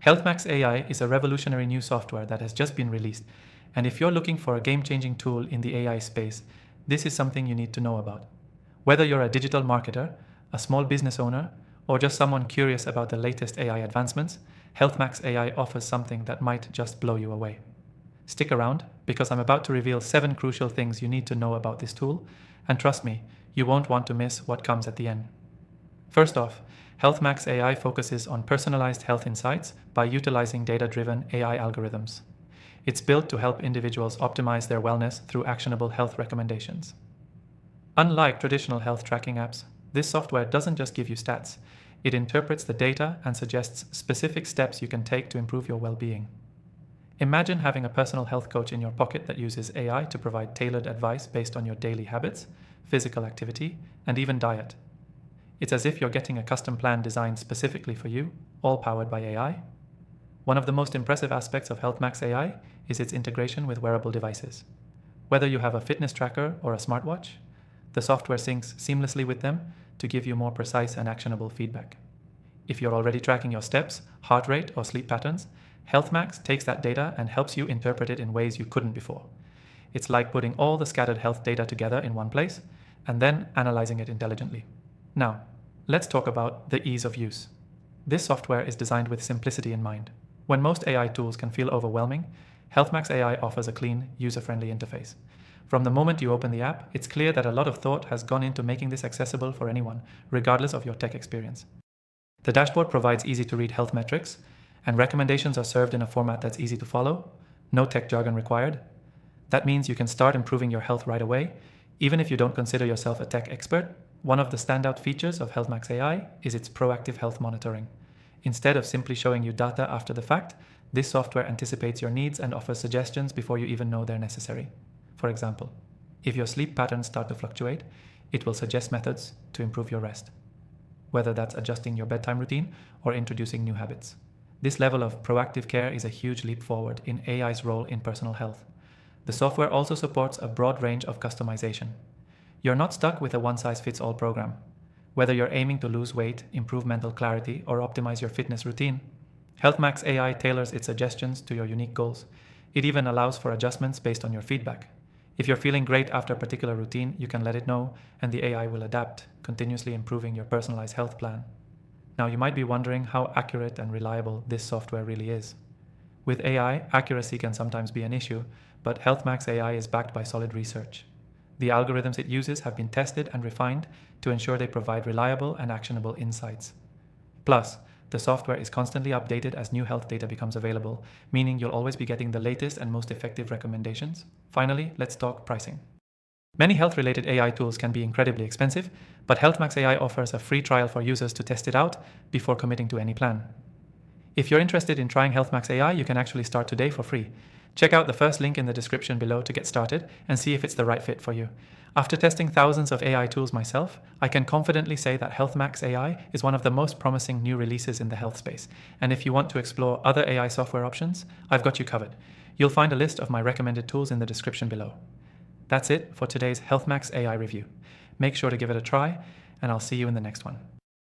Healthmax AI is a revolutionary new software that has just been released, and if you're looking for a game-changing tool in the AI space, this is something you need to know about. Whether you're a digital marketer, a small business owner, or just someone curious about the latest AI advancements, Healthmax AI offers something that might just blow you away. Stick around, because I'm about to reveal 7 crucial things you need to know about this tool, and trust me, you won't want to miss what comes at the end. First off, Healthmax AI focuses on personalized health insights by utilizing data-driven AI algorithms. It's built to help individuals optimize their wellness through actionable health recommendations. Unlike traditional health tracking apps, this software doesn't just give you stats. It interprets the data and suggests specific steps you can take to improve your well-being. Imagine having a personal health coach in your pocket that uses AI to provide tailored advice based on your daily habits, physical activity, and even diet. It's as if you're getting a custom plan designed specifically for you, all powered by AI. One of the most impressive aspects of Healthmax AI is its integration with wearable devices. Whether you have a fitness tracker or a smartwatch, the software syncs seamlessly with them to give you more precise and actionable feedback. If you're already tracking your steps, heart rate, or sleep patterns, Healthmax takes that data and helps you interpret it in ways you couldn't before. It's like putting all the scattered health data together in one place and then analyzing it intelligently. Now, let's talk about the ease of use. This software is designed with simplicity in mind. When most AI tools can feel overwhelming, Healthmax AI offers a clean, user-friendly interface. From the moment you open the app, it's clear that a lot of thought has gone into making this accessible for anyone, regardless of your tech experience. The dashboard provides easy-to-read health metrics, and recommendations are served in a format that's easy to follow, no tech jargon required. That means you can start improving your health right away, even if you don't consider yourself a tech expert. One of the standout features of Healthmax AI is its proactive health monitoring. Instead of simply showing you data after the fact, this software anticipates your needs and offers suggestions before you even know they're necessary. For example, if your sleep patterns start to fluctuate, it will suggest methods to improve your rest, whether that's adjusting your bedtime routine or introducing new habits. This level of proactive care is a huge leap forward in AI's role in personal health. The software also supports a broad range of customization. You're not stuck with a one-size-fits-all program. Whether you're aiming to lose weight, improve mental clarity, or optimize your fitness routine, Healthmax AI tailors its suggestions to your unique goals. It even allows for adjustments based on your feedback. If you're feeling great after a particular routine, you can let it know, and the AI will adapt, continuously improving your personalized health plan. Now, you might be wondering how accurate and reliable this software really is. With AI, accuracy can sometimes be an issue, but Healthmax AI is backed by solid research. The algorithms it uses have been tested and refined to ensure they provide reliable and actionable insights. Plus, the software is constantly updated as new health data becomes available, meaning you'll always be getting the latest and most effective recommendations. Finally, let's talk pricing. Many health-related AI tools can be incredibly expensive, but Healthmax AI offers a free trial for users to test it out before committing to any plan. If you're interested in trying Healthmax AI, you can actually start today for free. Check out the first link in the description below to get started and see if it's the right fit for you. After testing thousands of AI tools myself, I can confidently say that Healthmax AI is one of the most promising new releases in the health space. And if you want to explore other AI software options, I've got you covered. You'll find a list of my recommended tools in the description below. That's it for today's Healthmax AI review. Make sure to give it a try, and I'll see you in the next one.